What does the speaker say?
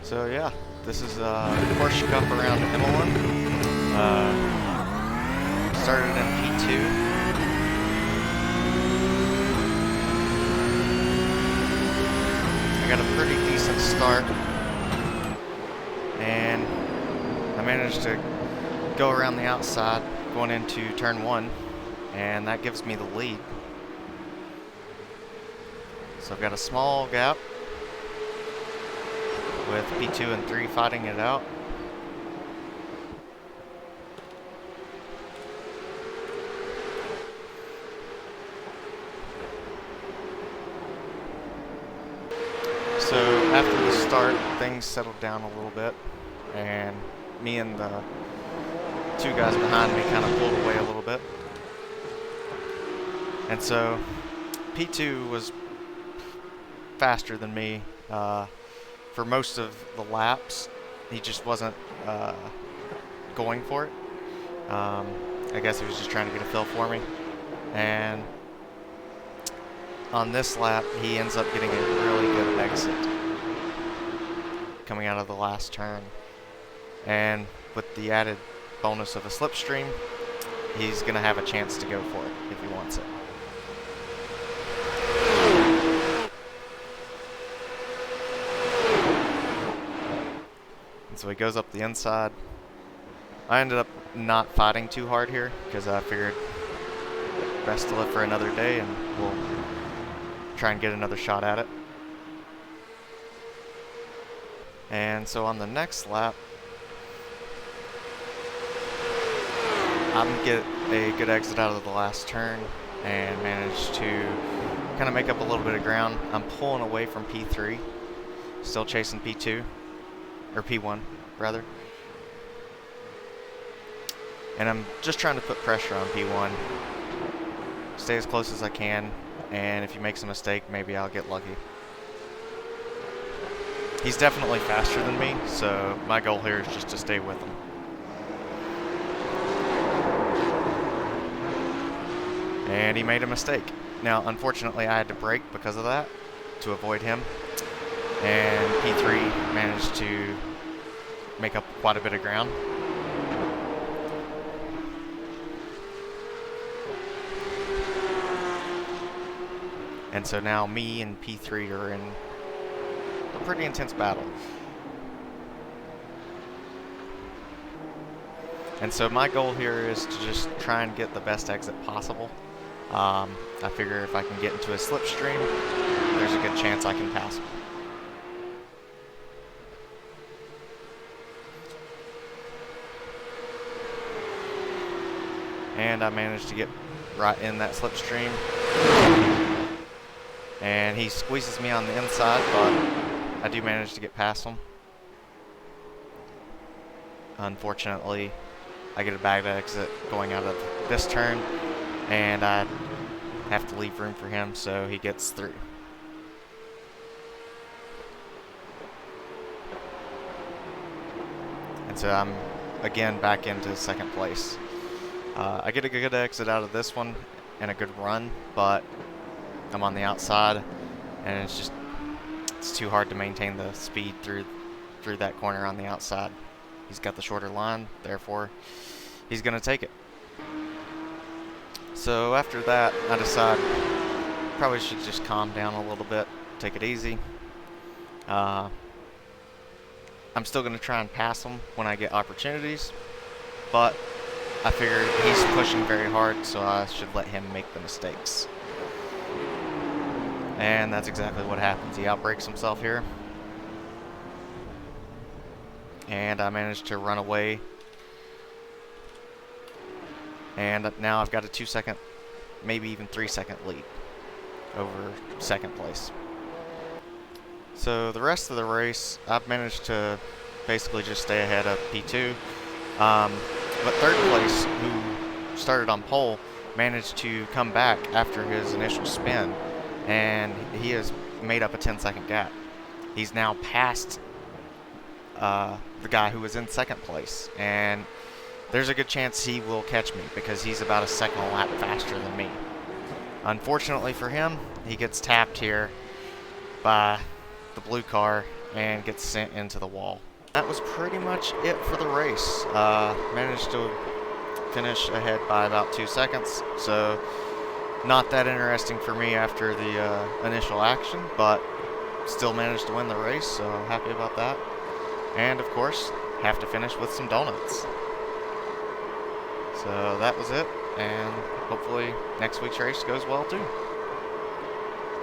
So yeah, this is Porsche Cup around Imola. Started in P2. I got a pretty decent start, and I managed to go around the outside going into turn 1, and that gives me the lead. So I've got a small gap with P2 and 3 fighting it out. So after the start, things settled down a little bit, and me and the 2 guys behind me kind of pulled away a little bit. And so P2 was faster than me for most of the laps. He just wasn't going for it. I guess he was just trying to get a feel for me. And on this lap, he ends up getting a really good exit coming out of the last turn. And with the added bonus of a slipstream, he's going to have a chance to go for it if he wants it. And so he goes up the inside. I ended up not fighting too hard here because I figured best to live for another day, and we'll try and get another shot at it. And so on the next lap, I'm get a good exit out of the last turn and managed to kind of make up a little bit of ground. I'm pulling away from P3, still chasing P2, or P1 rather. And I'm just trying to put pressure on P1, stay as close as I can, and if he makes a mistake, maybe I'll get lucky. He's definitely faster than me, so my goal here is just to stay with him. And he made a mistake. Now, unfortunately, I had to brake because of that to avoid him. And P3 managed to make up quite a bit of ground. And so now me and P3 are in a pretty intense battle. And so my goal here is to just try and get the best exit possible. I figure if I can get into a slipstream, there's a good chance I can pass him. And I managed to get right in that slipstream. And he squeezes me on the inside, but I do manage to get past him. Unfortunately, I get a bad exit going out of this turn, and I have to leave room for him, so he gets through. And so I'm again back into second place. I get a good exit out of this one and a good run, but I'm on the outside, and it's too hard to maintain the speed through that corner on the outside. He's got the shorter line, therefore he's going to take it. So after that, I decide probably should just calm down a little bit, take it easy. I'm still going to try and pass him when I get opportunities, but I figured he's pushing very hard, so I should let him make the mistakes. And that's exactly what happens. He outbrakes himself here. And I managed to run away. And now I've got a 2-second, maybe even 3-second lead over second place. So the rest of the race, I've managed to basically just stay ahead of P2. But third place, who started on pole, managed to come back after his initial spin. And he has made up a 10-second gap. He's now passed the guy who was in second place, and there's a good chance he will catch me because he's about a second a lap faster than me. Unfortunately for him, he gets tapped here by the blue car, and gets sent into the wall. That was pretty much it for the race. Managed to finish ahead by about 2 seconds, so not that interesting for me after the initial action, but still managed to win the race, so happy about that. And of course, have to finish with some donuts. So that was it, and hopefully next week's race goes well too.